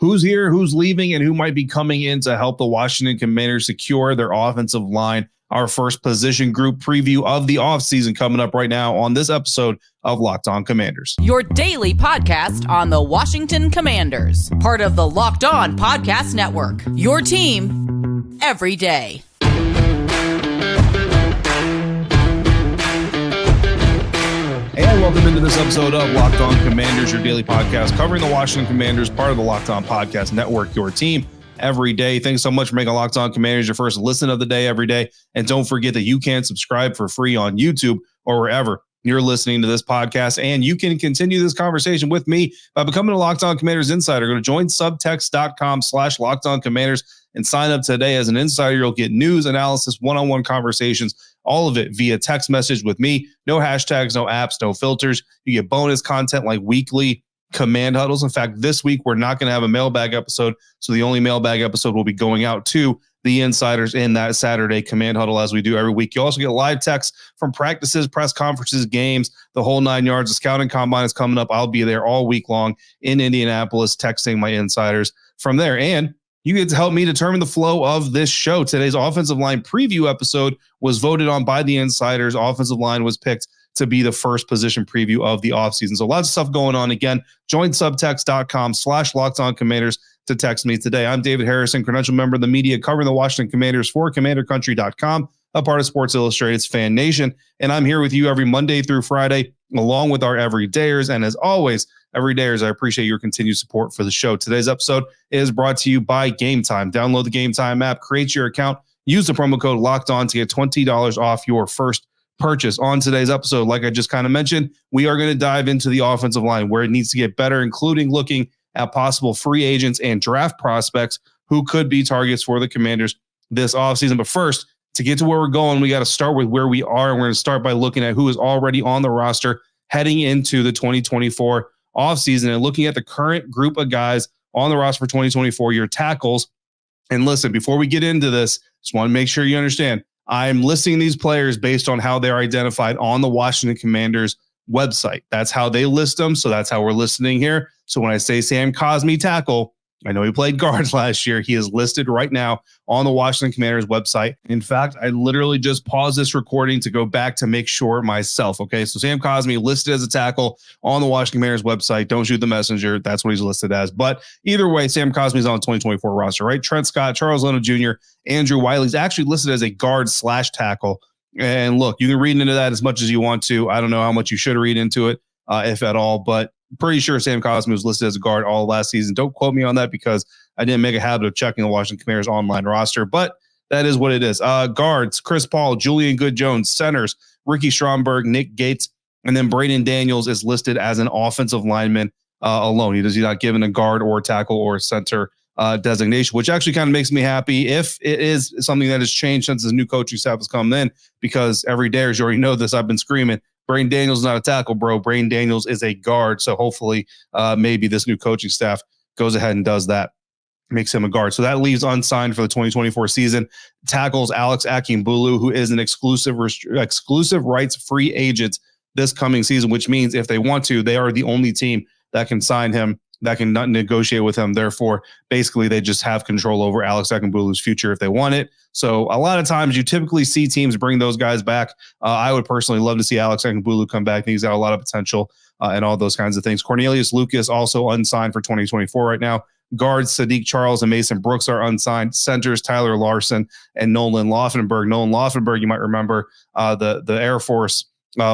who's here, who's leaving, and who might be coming in to help the Washington Commanders secure their offensive line. Our first position group preview of the offseason coming up right now on this episode of Locked On Commanders. Your daily podcast on the Washington Commanders. Part of the Locked On Podcast Network. Your team every day. And welcome into this episode of Locked On Commanders, your daily podcast covering the Washington Commanders, part of the Locked On Podcast Network, your team every day. Thanks so much for making Locked On Commanders your first listen of the day every day. And don't forget that you can subscribe for free on YouTube or wherever you're listening to this podcast. And you can continue this conversation with me by becoming a Locked On Commanders insider. Go to joinsubtext.com/LockedOnCommanders and sign up today as an insider. You'll get news, analysis, one-on-one conversations, all of it via text message with me. No hashtags, no apps, no filters. You get bonus content like weekly command huddles. In fact, this week, we're not going to have a mailbag episode. So the only mailbag episode will be going out to the insiders in that Saturday command huddle as we do every week. You also get live texts from practices, press conferences, games, the whole 9 yards. The scouting combine is coming up. I'll be there all week long in Indianapolis, texting my insiders from there. And you get to help me determine the flow of this show. Today's offensive line preview episode was voted on by the insiders. Offensive line was picked to be the first position preview of the offseason. So lots of stuff going on. Again, join subtext.com/LockedOnCommanders to text me today. I'm David Harrison, credential member of the media covering the Washington Commanders for CommanderCountry.com, a part of Sports Illustrated's FanNation. And I'm here with you every Monday through Friday, along with our everydayers. And as always, everydayers, I appreciate your continued support for the show. Today's episode is brought to you by Game Time. Download the Game Time app, create your account, use the promo code LOCKEDON to get $20 off your first purchase. On today's episode, like I just kind of mentioned, we are going to dive into the offensive line, where it needs to get better, including looking at possible free agents and draft prospects who could be targets for the Commanders this offseason. But first, to get to where we're going, we got to start with where we are. And we're going to start by looking at who is already on the roster heading into the 2024 offseason and looking at the current group of guys on the roster for 2024, your tackles. And listen, before we get into this, just want to make sure you understand, I'm listing these players based on how they're identified on the Washington Commanders website. That's how they list them. So that's how we're listening here. So when I say Sam Cosmi tackle, I know he played guards last year. He is listed right now on the Washington Commanders website. In fact, I literally just paused this recording to go back to make sure myself. Okay, so Sam Cosmi listed as a tackle on the Washington Commanders website. Don't shoot the messenger. That's what he's listed as. But either way, Sam Cosmi is on the 2024 roster, right? Trent Scott, Charles Leno Jr., Andrew Wiley's actually listed as a guard/tackle. And look, you can read into that as much as you want to. I don't know how much you should read into it, if at all, but pretty sure Sam Cosmi was listed as a guard all last season. Don't quote me on that because I didn't make a habit of checking the Washington Commanders online roster, but that is what it is. Guards, Chris Paul, Julian Good-Jones. Centers, Ricky Stromberg, Nick Gates, and then Braden Daniels is listed as an offensive lineman alone. He's not given a guard or a tackle or a center designation, which actually kind of makes me happy if it is something that has changed since the new coaching staff has come in, because every day, as you already know this, I've been screaming, Braden Daniels is not a tackle, bro. Braden Daniels is a guard. So hopefully maybe this new coaching staff goes ahead and does that, makes him a guard. So that leaves unsigned for the 2024 season. Tackles Alex Akinbulu, who is an exclusive rights free agent this coming season, which means if they want to, they are the only team that can sign him, that can not negotiate with him. Therefore, basically, they just have control over Alex Akinbulu's future if they want it. So a lot of times you typically see teams bring those guys back. I would personally love to see Alex Akinbulu come back. He's got a lot of potential and all those kinds of things. Cornelius Lucas also unsigned for 2024 right now. Guards Sadiq Charles and Mason Brooks are unsigned. Centers Tyler Larson and Nolan Laufenberg. Nolan Laufenberg, you might remember, the Air Force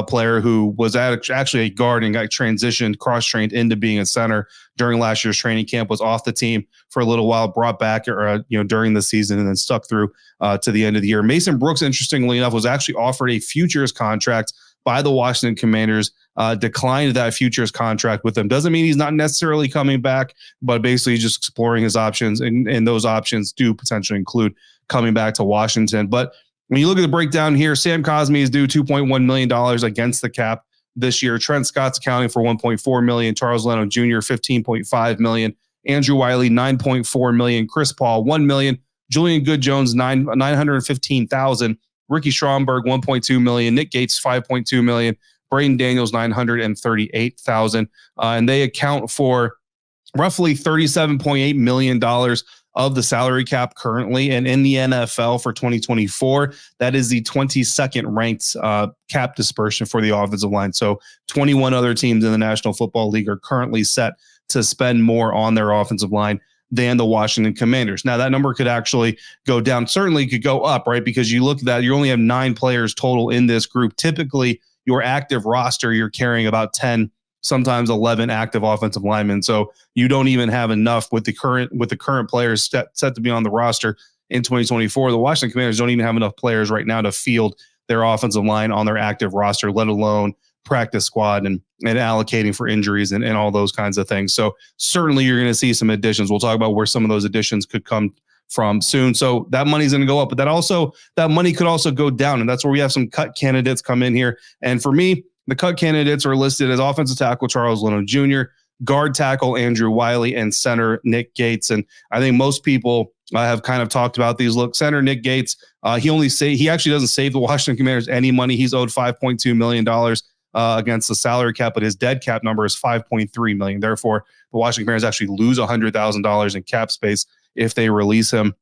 player who was actually a guard and got transitioned, cross-trained into being a center during last year's training camp, was off the team for a little while, brought back during the season and then stuck through to the end of the year. Mason Brooks, interestingly enough, was actually offered a futures contract by the Washington Commanders, declined that futures contract with them. Doesn't mean he's not necessarily coming back, but basically just exploring his options, and those options do potentially include coming back to Washington. But when you look at the breakdown here, Sam Cosmi is due $2.1 million against the cap this year. Trent Scott's accounting for $1.4 million. Charles Leno Jr., $15.5 million. Andrew Wiley, $9.4 million. Chris Paul, $1 million. Julian Good-Jones, $915,000. Ricky Stromberg, $1.2 million. Nick Gates, $5.2 million. Braden Daniels, $938,000. And they account for roughly $37.8 million of the salary cap currently. And in the NFL for 2024, that is the 22nd ranked cap dispersion for the offensive line. So 21 other teams in the National Football League are currently set to spend more on their offensive line than the Washington Commanders. Now, that number could actually go down, certainly could go up, right? Because you look at that, you only have 9 players total in this group. Typically, your active roster, you're carrying about 10, sometimes 11 active offensive linemen. So you don't even have enough with the current players set to be on the roster in 2024. The Washington Commanders don't even have enough players right now to field their offensive line on their active roster, let alone practice squad and allocating for injuries and all those kinds of things. So certainly you're going to see some additions. We'll talk about where some of those additions could come from soon. So that money's going to go up, but that money could also go down. And that's where we have some cut candidates come in here. And for me, the cut candidates are listed as offensive tackle Charles Leno Jr., guard tackle Andrew Wiley, and center Nick Gates. And I think most people have kind of talked about these. Look, center Nick Gates, he actually doesn't save the Washington Commanders any money. He's owed $5.2 million against the salary cap, but his dead cap number is $5.3 million. Therefore, the Washington Commanders actually lose $100,000 in cap space if they release him.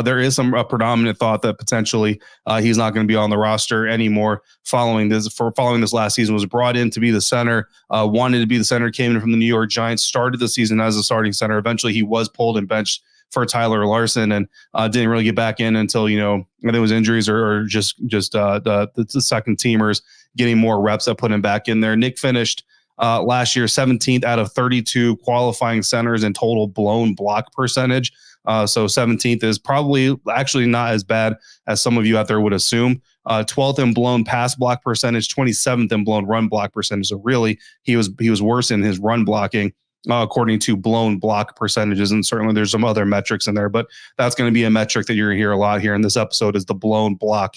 There is some predominant thought that potentially he's not going to be on the roster anymore following this last season. Was brought in to be the center, wanted to be the center, came in from the New York Giants, started the season as a starting center. Eventually, he was pulled and benched for Tyler Larson and didn't really get back in until, there was injuries or just the second teamers getting more reps that put him back in there. Nick finished last year 17th out of 32 qualifying centers in total blown block percentage. So 17th is probably actually not as bad as some of you out there would assume. 12th in blown pass block percentage, 27th in blown run block percentage. So really, he was worse in his run blocking, according to blown block percentages. And certainly there's some other metrics in there, but that's going to be a metric that you're going to hear a lot here in this episode is the blown block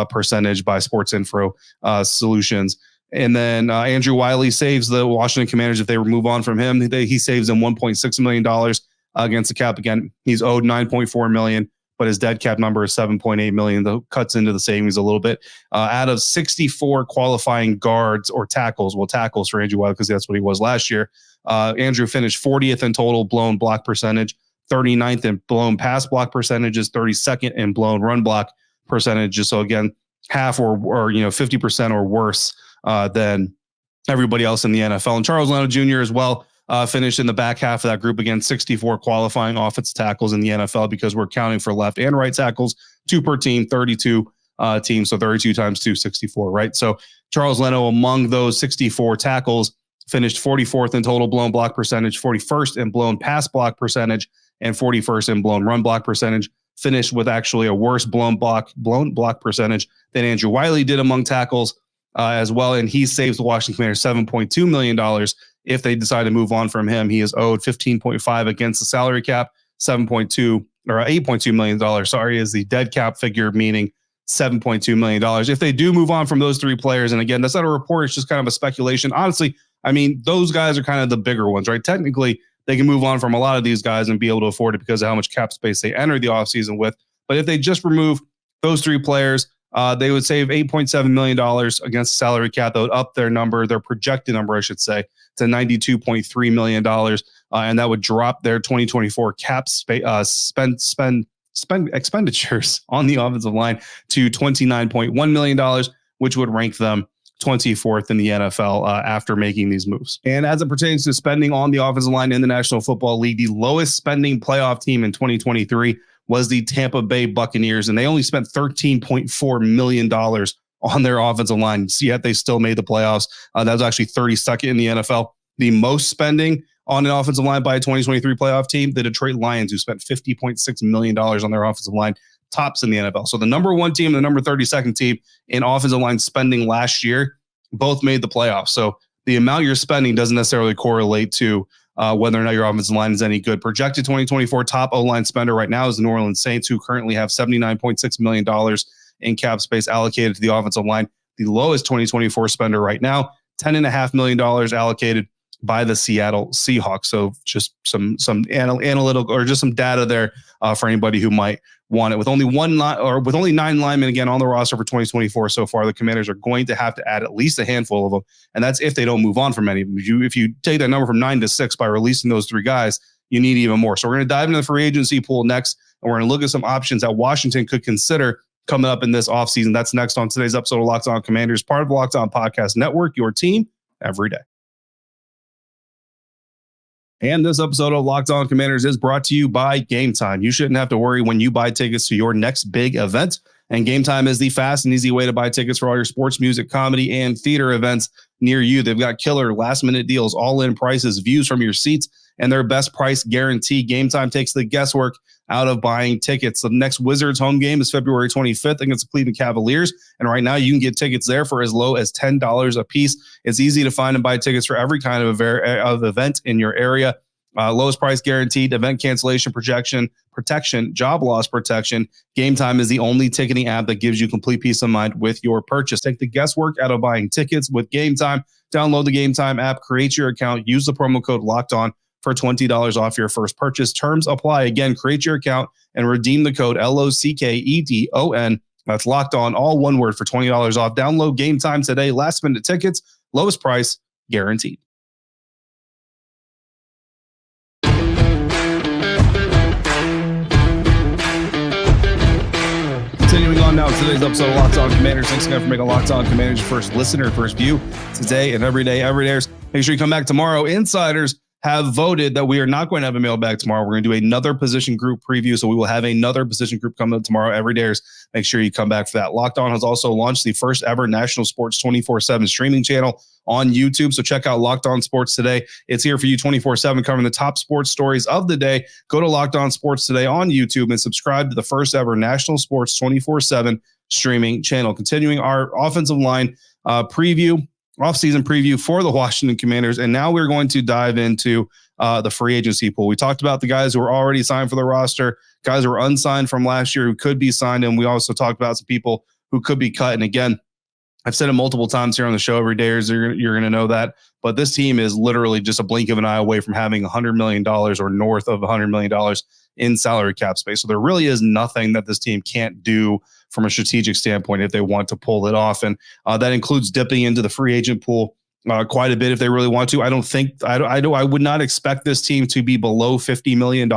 percentage by Sports Info Solutions. And then Andrew Wiley saves the Washington Commanders if they move on from him. He saves them $1.6 million against the cap. Again, he's owed $9.4 million, but his dead cap number is $7.8 million. The cuts into the savings a little bit. Out of 64 qualifying guards or tackles for Andrew Wiley, because that's what he was last year. Andrew finished 40th in total blown block percentage, 39th in blown pass block percentages, 32nd in blown run block percentages. So again, half or 50% or worse than everybody else in the NFL. And Charles Leno Jr. as well finished in the back half of that group, again, 64 qualifying offensive tackles in the NFL because we're counting for left and right tackles, 2 per team, 32 teams. So 32 times 2, 64, right? So Charles Leno, among those 64 tackles, finished 44th in total blown block percentage, 41st in blown pass block percentage, and 41st in blown run block percentage. Finished with actually a worse blown block percentage than Andrew Wiley did among tackles as well. And he saves the Washington Commanders $7.2 million if they decide to move on from him. He is owed $15.5 against the salary cap, $8.2 million, is the dead cap figure, meaning $7.2 million. If they do move on from those 3 players, and again, that's not a report, it's just kind of a speculation. Honestly, I mean, those guys are kind of the bigger ones, right? Technically, they can move on from a lot of these guys and be able to afford it because of how much cap space they enter the offseason with. But if they just remove those 3 players, they would save $8.7 million against the salary cap. That would up their number, their projected number, I should say, to $92.3 million. And that would drop their 2024 cap expenditures on the offensive line to $29.1 million, which would rank them 24th in the NFL after making these moves. And as it pertains to spending on the offensive line in the National Football League, the lowest spending playoff team in 2023 was the Tampa Bay Buccaneers, and they only spent $13.4 million on their offensive line, yet they still made the playoffs. That was actually 32nd in the NFL. The most spending on an offensive line by a 2023 playoff team, the Detroit Lions, who spent $50.6 million on their offensive line, tops in the NFL. So the number 1 team and the number 32nd team in offensive line spending last year both made the playoffs. So the amount you're spending doesn't necessarily correlate to whether or not your offensive line is any good. Projected 2024 top O-line spender right now is the New Orleans Saints, who currently have $79.6 million in cap space allocated to the offensive line. The lowest 2024 spender right now, $10.5 million allocated by the Seattle Seahawks. So just some analytical or just some data there for anybody who might want it. With only 9 linemen again on the roster for 2024 so far, the Commanders are going to have to add at least a handful of them, and that's if they don't move on from any of them. If you take that number from 9 to 6 by releasing those 3 guys, you need even more. So we're going to dive into the free agency pool next, and we're going to look at some options that Washington could consider coming up in this offseason. That's next on today's episode of Locked On Commanders, part of the Locked On Podcast Network, your team every day. And this episode of Locked On Commanders is brought to you by Game Time. You shouldn't have to worry when you buy tickets to your next big event. And Game Time is the fast and easy way to buy tickets for all your sports, music, comedy, and theater events near you. They've got killer last-minute deals, all-in prices, views from your seats, and their best price guarantee. Game Time takes the guesswork out of buying tickets. The next Wizards home game is February 25th against the Cleveland Cavaliers. And right now you can get tickets there for as low as $10 a piece. It's easy to find and buy tickets for every kind of event in your area. Lowest price guaranteed, event cancellation protection, job loss protection. Game Time is the only ticketing app that gives you complete peace of mind with your purchase. Take the guesswork out of buying tickets with Game Time. Download the Game Time app, create your account, use the promo code Locked On for $20 off your first purchase. Terms apply. Again, create your account and redeem the code LOCKEDON. That's Locked On, all one word, for $20 off. Download Game Time today. Last minute tickets, lowest price guaranteed. Continuing on now, today's episode of Locked On Commanders. Thanks again for making Locked On Commanders your first listener, first view today and every day. Make sure you come back tomorrow. Insiders have voted that we are not going to have a mailbag tomorrow. We're going to do another position group preview. So we will have another position group coming up tomorrow. Every day. Make sure you come back for that. Locked On has also launched the first ever national sports 24/7 streaming channel on YouTube. So check out Locked On Sports Today. It's here for you 24/7, covering the top sports stories of the day. Go to Locked On Sports Today on YouTube and subscribe to the first ever national sports 24/7 streaming channel. Continuing our offensive line offseason preview for the Washington Commanders. And now we're going to dive into the free agency pool. We talked about the guys who were already signed for the roster, guys who were unsigned from last year who could be signed. And we also talked about some people who could be cut. And again, I've said it multiple times here on the show every day. You're going to know that. But this team is literally just a blink of an eye away from having $100 million or north of $100 million in salary cap space. So there really is nothing that this team can't do from a strategic standpoint if they want to pull it off. And that includes dipping into the free agent pool quite a bit if they really want to. I would not expect this team to be below $50 million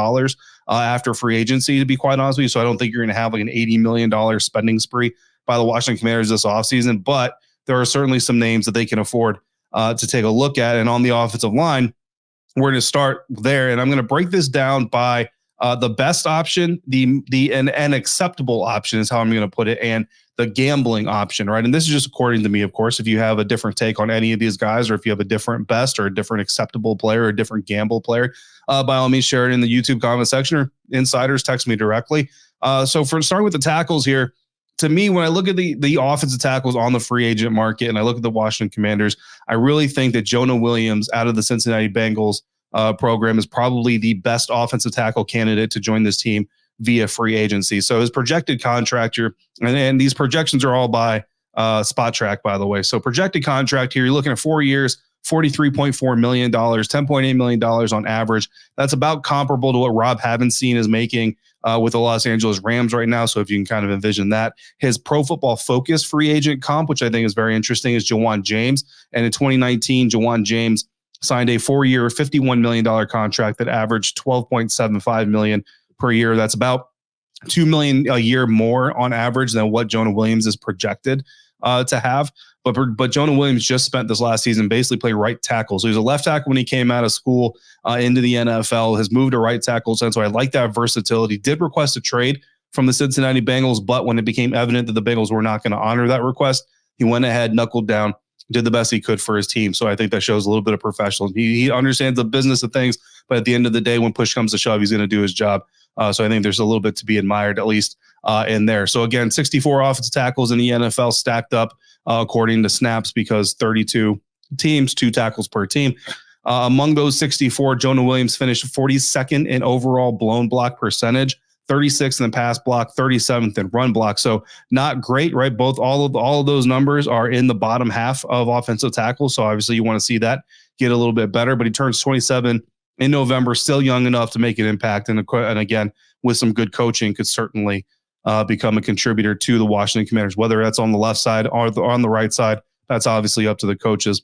after free agency, to be quite honest with you. So I don't think you're going to have like an $80 million spending spree by the Washington Commanders this offseason, but there are certainly some names that they can afford to take a look at. And on the offensive line, we're going to start there. And I'm going to break this down by the best option, an acceptable option is how I'm going to put it, and the gambling option, right? And this is just according to me, of course. If you have a different take on any of these guys, or if you have a different best or a different acceptable player or a different gamble player, by all means, share it in the YouTube comment section, or insiders text me directly. So for starting with the tackles here, to me, when I look at the offensive tackles on the free agent market and I look at the Washington Commanders, I really think that Jonah Williams out of the Cincinnati Bengals program is probably the best offensive tackle candidate to join this team via free agency. So his projected contract here, and these projections are all by Spot Track, by the way. So projected contract here, you're looking at 4 years, $43.4 million, $10.8 million on average. That's about comparable to what Rob Havenstein is making with the Los Angeles Rams right now. So if you can kind of envision that. His Pro Football Focus free agent comp, which I think is very interesting, is Jawan James. And in 2019, Jawan James signed a 4-year, $51 million contract that averaged $12.75 million per year. That's about $2 million a year more on average than what Jonah Williams is projected to have. But Jonah Williams just spent this last season basically playing right tackle. So he was a left tackle when he came out of school into the NFL, has moved to right tackle since. So I like that versatility. Did request a trade from the Cincinnati Bengals, but when it became evident that the Bengals were not going to honor that request, he went ahead, knuckled down, did the best he could for his team. So I think that shows a little bit of professionalism. He understands the business of things, but at the end of the day, when push comes to shove, he's going to do his job. So I think there's a little bit to be admired, at least in there. So again, 64 offensive tackles in the NFL stacked up according to snaps, because 32 teams, 2 tackles per team. Among those 64, Jonah Williams finished 42nd in overall blown block percentage, 36th in the pass block, 37th in run block. So not great, right? All of those numbers are in the bottom half of offensive tackles. So obviously you want to see that get a little bit better, but he turns 27 in November, still young enough to make an impact. And again, with some good coaching, could certainly become a contributor to the Washington Commanders, whether that's on the left side or on the right side. That's obviously up to the coaches.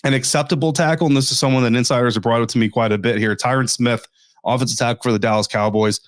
An acceptable tackle, and this is someone that insiders have brought up to me quite a bit here, Tyron Smith, offensive tackle for the Dallas Cowboys.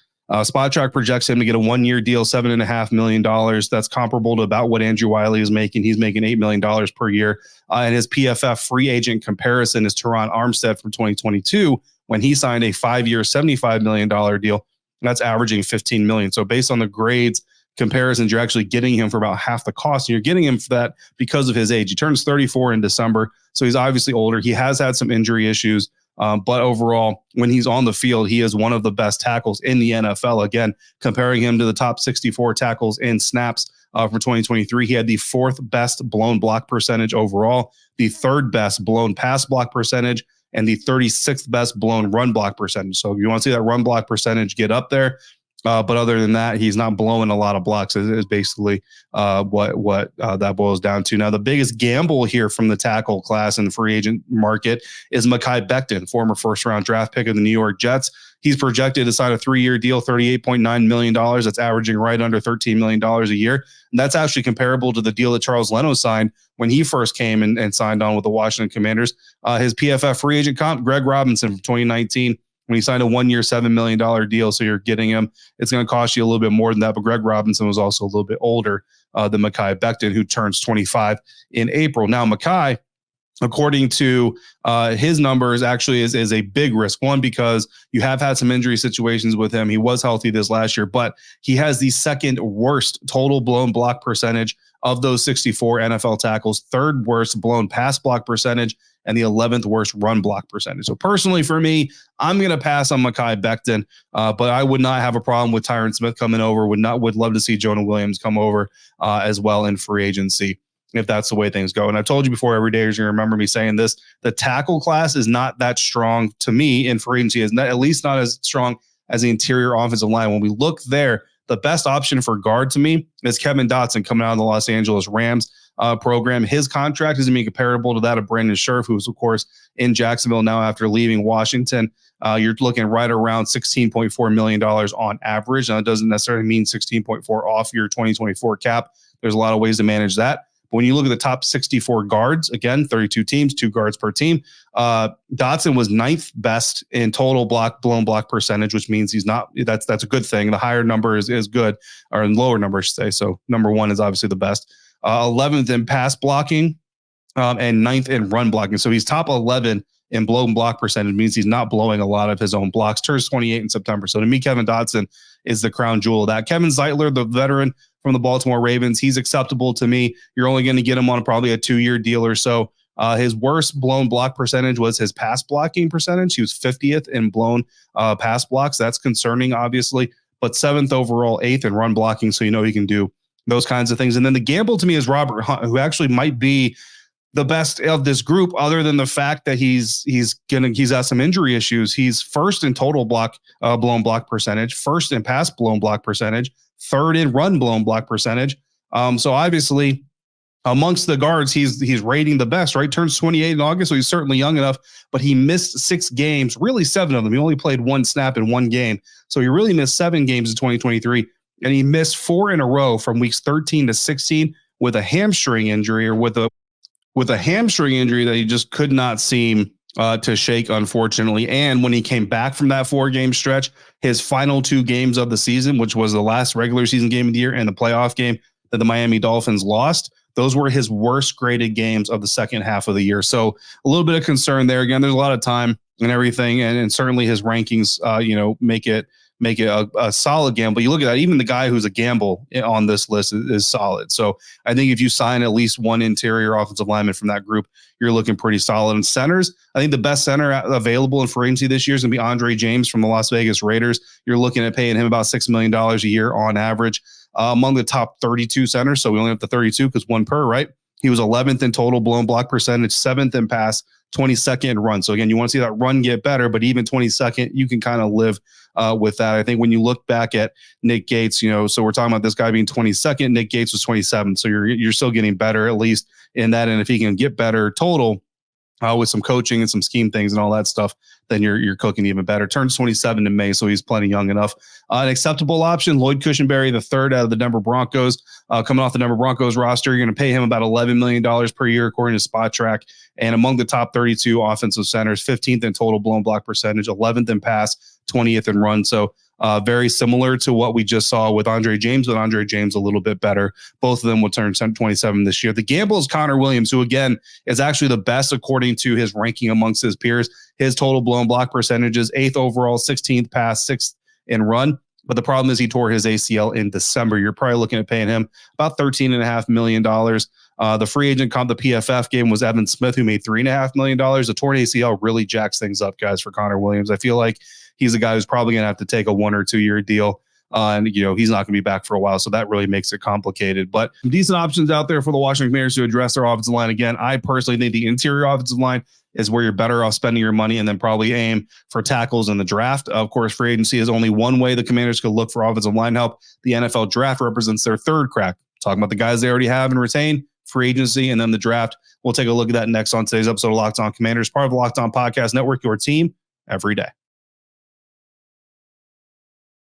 Spot Track projects him to get a 1-year deal, $7.5 million. That's comparable to about what Andrew Wiley is making. He's making $8 million per year. And his PFF free agent comparison is Teron Armstead from 2022, when he signed a 5-year, $75 million deal. That's averaging $15 million. So based on the grades comparisons, you're actually getting him for about half the cost. And you're getting him for that because of his age. He turns 34 in December, so he's obviously older. He has had some injury issues, but overall, when he's on the field, he is one of the best tackles in the NFL. Again, comparing him to the top 64 tackles in snaps for 2023, he had the 4th best blown block percentage overall, the 3rd best blown pass block percentage, and the 36th best blown run block percentage. So if you want to see that run block percentage get up there, but other than that, he's not blowing a lot of blocks, is basically what that boils down to. Now, the biggest gamble here from the tackle class and the free agent market is Mekhi Becton, former first-round draft pick of the New York Jets. He's projected to sign a 3-year deal, $38.9 million. That's averaging right under $13 million a year. And that's actually comparable to the deal that Charles Leno signed when he first came and signed on with the Washington Commanders. His PFF free agent comp, Greg Robinson from 2019, when he signed a 1-year, $7 million deal. So you're getting him. It's going to cost you a little bit more than that. But Greg Robinson was also a little bit older than Mekhi Becton, who turns 25 in April. Now, Mekhi, according to his numbers, actually is a big risk. One, because you have had some injury situations with him. He was healthy this last year, but he has the 2nd worst total blown block percentage of those 64 NFL tackles, 3rd worst blown pass block percentage, and the 11th worst run block percentage. So personally for me, I'm going to pass on Mekhi Becton, but I would not have a problem with Tyron Smith coming over. Would love to see Jonah Williams come over as well in free agency, if that's the way things go. And I've told you before, every day, you're going to remember me saying this, the tackle class is not that strong to me in free agency, at least not as strong as the interior offensive line. When we look there, the best option for guard to me is Kevin Dotson coming out of the Los Angeles Rams program. His contract is going to be comparable to that of Brandon Scherf, who's, of course, in Jacksonville now after leaving Washington. You're looking right around $16.4 million on average. Now, it doesn't necessarily mean 16.4 off your 2024 cap. There's a lot of ways to manage that. But when you look at the top 64 guards, again, 32 teams, 2 guards per team, Dotson was 9th best in total blown block percentage, which means he's not, that's a good thing. The higher number is good, or lower number, I should say. So number 1 is obviously the best. 11th in pass blocking, and 9th in run blocking. So he's top 11 in blown block percentage, means he's not blowing a lot of his own blocks. Turns 28 in September. So to me, Kevin Dotson is the crown jewel of that. Kevin Zeitler, the veteran from the Baltimore Ravens, he's acceptable to me. You're only going to get him on probably a 2-year deal or so. His worst blown block percentage was his pass blocking percentage. He was 50th in blown pass blocks. That's concerning, obviously, but 7th overall, 8th in run blocking. So you know he can do those kinds of things. And then the gamble to me is Robert Hunt, who actually might be the best of this group, other than the fact that he's had some injury issues. He's 1st in total blown block percentage, 1st in pass blown block percentage, 3rd in run blown block percentage. So obviously, amongst the guards, he's rating the best, right? Turns 28 in August, so he's certainly young enough, but he missed 6 games, really 7 of them. He only played 1 snap in 1 game. So he really missed 7 games in 2023, and he missed 4 in a row from weeks 13 to 16 with a hamstring injury, or with a hamstring injury that he just could not seem to shake, unfortunately. And when he came back from that 4-game stretch, his final 2 games of the season, which was the last regular season game of the year and the playoff game that the Miami Dolphins lost, those were his worst graded games of the second half of the year. So a little bit of concern there. Again, there's a lot of time and everything, and certainly his rankings, make it a solid gamble. You look at that, even the guy who's a gamble on this list is solid. So I think if you sign at least 1 interior offensive lineman from that group, you're looking pretty solid. And centers, I think the best center available in free agency this year is going to be Andre James from the Las Vegas Raiders. You're looking at paying him about $6 million a year on average, among the top 32 centers. So we only have the 32 because 1 per, right? He was 11th in total blown block percentage, 7th in pass, 22nd in run. So again, you want to see that run get better, but even 22nd, you can kind of live with that. I think when you look back at Nick Gates, so we're talking about this guy being 22nd, Nick Gates was 27th. So you're still getting better, at least in that. And if he can get better total, with some coaching and some scheme things and all that stuff, then you're cooking even better. Turns 27 in May, so he's plenty young enough. An acceptable option, Lloyd Cushenberry, the third out of the Denver Broncos, coming off the Denver Broncos roster. You're going to pay him about $11 million per year, according to Spot Track. And among the top 32 offensive centers, 15th in total blown block percentage, 11th in pass, 20th in run. So very similar to what we just saw with Andre James, but Andre James a little bit better. Both of them will turn 27 this year. The gamble is Connor Williams, who, again, is actually the best according to his ranking amongst his peers. His total blown block percentages, 8th overall, 16th pass, 6th in run. But the problem is he tore his ACL in December. You're probably looking at paying him about $13.5 million. The free agent comp, the PFF game, was Evan Smith, who made $3.5 million. The torn ACL really jacks things up, guys, for Connor Williams. I feel like he's a guy who's probably going to have to take a 1 or 2 year deal. And, he's not going to be back for a while. So that really makes it complicated. But decent options out there for the Washington Commanders to address their offensive line. Again, I personally think the interior offensive line is where you're better off spending your money, and then probably aim for tackles in the draft. Of course, free agency is only one way the Commanders could look for offensive line help. The NFL draft represents their third crack. Talking about the guys they already have and retain, free agency, and then the draft. We'll take a look at that next on today's episode of Locked On Commanders, part of the Locked On Podcast Network, your team every day.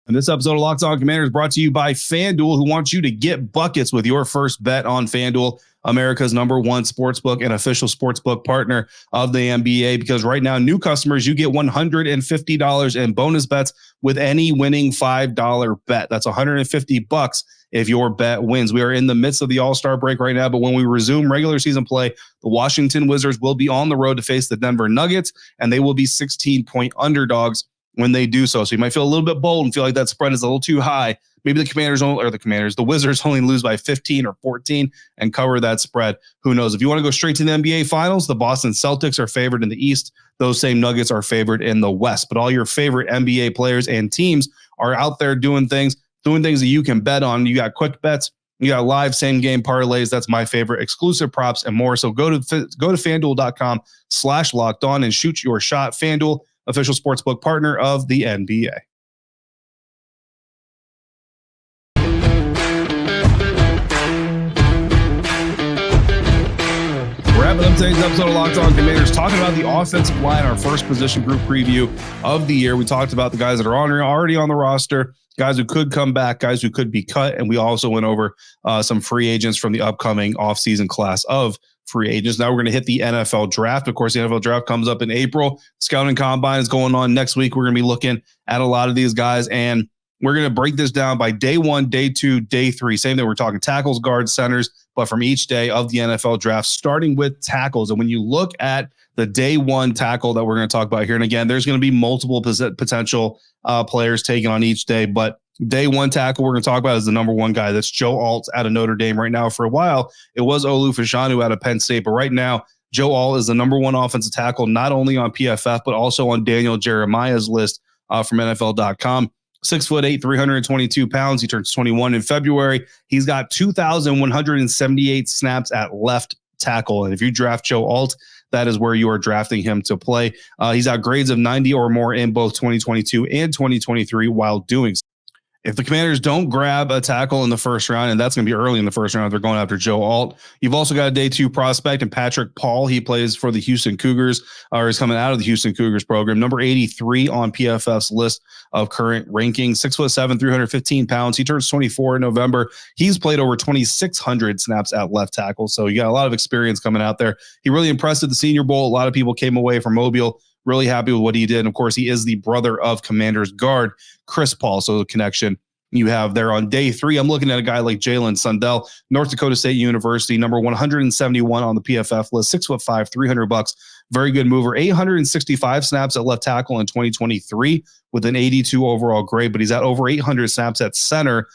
And this episode of Locked On Commanders is brought to you by FanDuel, who wants you to get buckets with your first bet on FanDuel, America's #1 sportsbook and official sportsbook partner of the NBA. Because right now, new customers, you get $150 in bonus bets with any winning $5 bet. That's $150 if your bet wins. We are in the midst of the All-Star break right now, but when we resume regular season play, the Washington Wizards will be on the road to face the Denver Nuggets, and they will be 16-point underdogs when they do so. So you might feel a little bit bold and feel like that spread is a little too high. Maybe the Wizards only lose by 15 or 14 and cover that spread. Who knows? If you want to go straight to the NBA Finals, the Boston Celtics are favored in the East. Those same Nuggets are favored in the West. But all your favorite NBA players and teams are out there doing things that you can bet on. You got quick bets. You got live same game parlays. That's my favorite, exclusive props and more. So go to FanDuel.com/lockedon and shoot your shot. FanDuel, official sportsbook partner of the NBA. Wrapping up today's episode of Locked On Commanders, talking about the offensive line, our first position group preview of the year. We talked about the guys that are already on the roster, guys who could come back, guys who could be cut, and we also went over some free agents from the upcoming offseason class of free agents. Now we're going to hit the NFL draft. Of course, the NFL draft comes up in April. Scouting combine is going on next week. We're going to be looking at a lot of these guys, and we're going to break this down by day 1, day 2, day 3. Same thing. We're talking tackles, guards, centers, but from each day of the NFL draft, starting with tackles. And when you look at the day 1 tackle that we're going to talk about here, and again, there's going to be multiple potential players taken on each day, but day 1 tackle we're going to talk about is the #1 guy. That's Joe Alt out of Notre Dame right now. For a while, it was Olu Fashanu out of Penn State, but right now, Joe Alt is the #1 offensive tackle, not only on PFF, but also on Daniel Jeremiah's list from NFL.com. 6'8", 322 pounds. He turns 21 in February. He's got 2,178 snaps at left tackle. And if you draft Joe Alt, that is where you are drafting him to play. He's got grades of 90 or more in both 2022 and 2023 while doing so. If the Commanders don't grab a tackle in the first round, and that's going to be early in the first round, they're going after Joe Alt. You've also got a day 2 prospect and Patrick Paul. He plays for the Houston Cougars, or is coming out of the Houston Cougars program. Number 83 on PFF's list of current rankings. 6'7", 315 pounds. He turns 24 in November. He's played over 2,600 snaps at left tackle. So you got a lot of experience coming out there. He really impressed at the Senior Bowl. A lot of people came away from Mobile really happy with what he did. And of course, he is the brother of Commanders guard Chris Paul. So the connection you have there. On day 3, I'm looking at a guy like Jalen Sundell, North Dakota State University, number 171 on the PFF list, 6'5", $300. Very good mover. 865 snaps at left tackle in 2023 with an 82 overall grade, but he's at over 800 snaps at center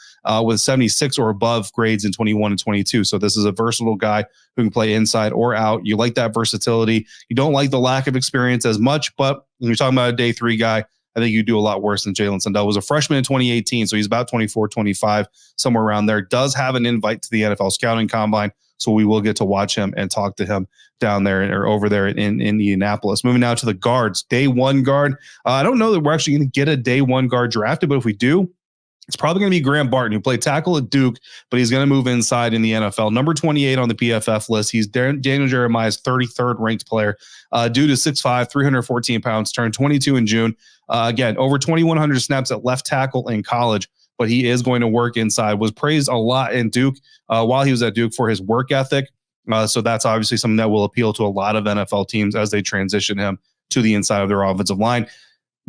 with 76 or above grades in 21 and 22. So this is a versatile guy who can play inside or out. You like that versatility. You don't like the lack of experience as much, but when you're talking about a day 3 guy, I think you do a lot worse than Jalen Sundell. Was a freshman in 2018, so he's about 24, 25, somewhere around there. Does have an invite to the NFL Scouting Combine, so we will get to watch him and talk to him down there or over there in Indianapolis. Moving now to the guards. Day 1 guard. I don't know that we're actually going to get a day 1 guard drafted, but if we do, It's probably going to be Graham Barton, who played tackle at Duke, but he's going to move inside in the NFL. Number 28 on the PFF list. He's Daniel Jeremiah's 33rd ranked player. Dude is 6'5", 314 pounds, turned 22 in June. Again, over 2,100 snaps at left tackle in college, but he is going to work inside. Was praised a lot in Duke while he was at Duke for his work ethic. So that's obviously something that will appeal to a lot of NFL teams as they transition him to the inside of their offensive line.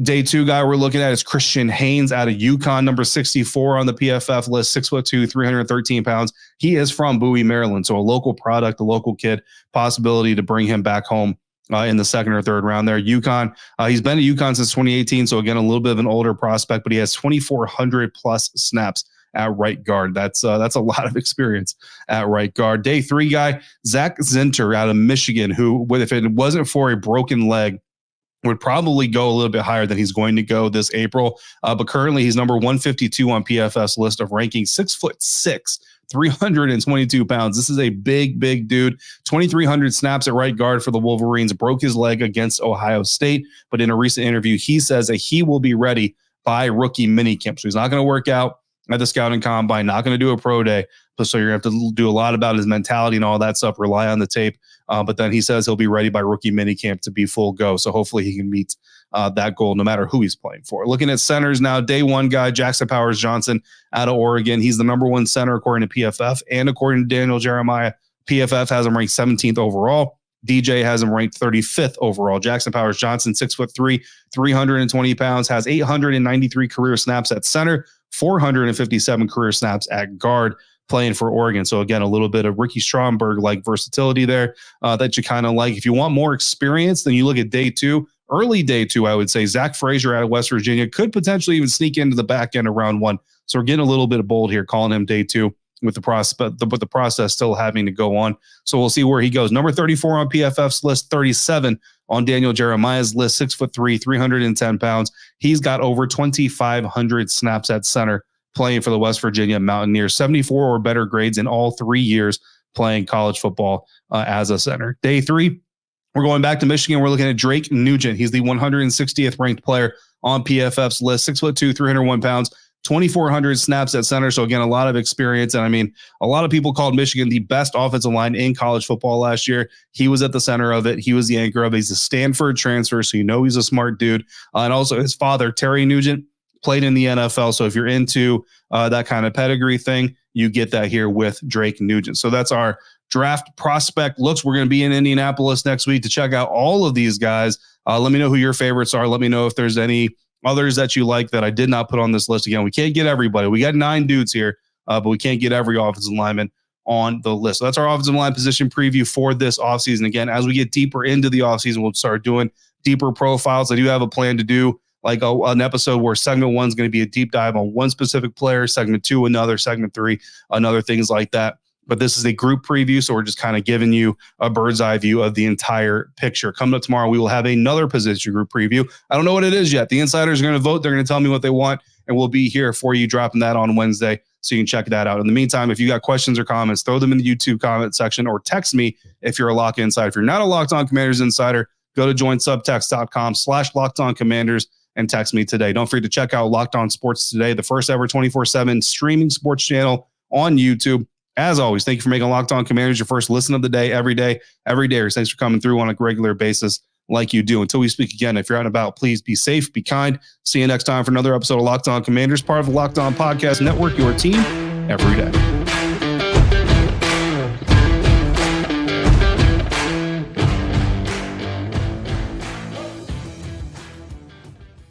Day 2 guy we're looking at is Christian Haynes out of UConn, number 64 on the PFF list, 6'2", 313 pounds. He is from Bowie, Maryland, so a local product, a local kid. Possibility to bring him back home in the second or third round there. UConn, he's been at UConn since 2018, so again, a little bit of an older prospect, but he has 2,400 plus snaps at right guard. That's a lot of experience at right guard. Day 3 guy, Zach Zinter out of Michigan, who, if it wasn't for a broken leg, would probably go a little bit higher than he's going to go this April. But currently he's number 152 on PFF's list of ranking, 6'6", 322 pounds. This is a big dude. 2,300 snaps at right guard for the Wolverines. Broke his leg against Ohio State, but in a recent interview, he says that he will be ready by rookie minicamp. So he's not going to work out at the scouting combine, not going to do a pro day. So you're going to have to do a lot about his mentality and all that stuff, rely on the tape. But then he says he'll be ready by rookie minicamp to be full go. So hopefully he can meet that goal no matter who he's playing for. Looking at centers now, day 1 guy, Jackson Powers Johnson out of Oregon. He's the number 1 center according to PFF. And according to Daniel Jeremiah, PFF has him ranked 17th overall. DJ has him ranked 35th overall. Jackson Powers Johnson, 6'3", 320 pounds, has 893 career snaps at center, 457 career snaps at guard, playing for Oregon. So again, a little bit of Ricky Stromberg-like versatility there that you kind of like. If you want more experience, then you look at day 2. Early day 2, I would say Zach Frazier out of West Virginia could potentially even sneak into the back end of round 1. So we're getting a little bit of bold here, calling him day 2 with the process still having to go on. So we'll see where he goes. Number 34 on PFF's list, 37 on Daniel Jeremiah's list, 6'3", 310 pounds. He's got over 2,500 snaps at center playing for the West Virginia Mountaineers, 74 or better grades in all 3 years playing college football as a center. Day 3, we're going back to Michigan. We're looking at Drake Nugent. He's the 160th ranked player on PFF's list, 6'2", 301 pounds, 2,400 snaps at center. So again, a lot of experience. And I mean, a lot of people called Michigan the best offensive line in college football last year. He was at the center of it. He was the anchor of it. He's a Stanford transfer, so you know he's a smart dude. And also his father, Terry Nugent, played in the NFL. So if you're into that kind of pedigree thing, you get that here with Drake Nugent. So that's our draft prospect looks. We're going to be in Indianapolis next week to check out all of these guys. Let me know who your favorites are. Let me know if there's any others that you like that I did not put on this list. Again, we can't get everybody. We got 9 dudes here, but we can't get every offensive lineman on the list. So that's our offensive line position preview for this offseason. Again, as we get deeper into the offseason, we'll start doing deeper profiles. I do have a plan to do like an episode where segment 1 is going to be a deep dive on one specific player, segment 2 another, segment 3 another, things like that. But this is a group preview, so we're just kind of giving you a bird's eye view of the entire picture. Coming up tomorrow, we will have another position group preview. I don't know what it is yet. The insiders are going to vote. They're going to tell me what they want, and we'll be here for you dropping that on Wednesday, so you can check that out. In the meantime, if you got questions or comments, throw them in the YouTube comment section or text me if you're a Lock Insider. If you're not a Locked On Commanders insider, go to joinsubtext.com/LockedOnCommanders and text me today. Don't forget to check out Locked On Sports Today, the first ever 24/7 streaming sports channel on YouTube. As always, thank you for making Locked On Commanders your first listen of the day, every day. Thanks for coming through on a regular basis like you do. Until we speak again, if you're out and about, please be safe, be kind. See you next time for another episode of Locked On Commanders, part of the Locked On Podcast Network, your team every day.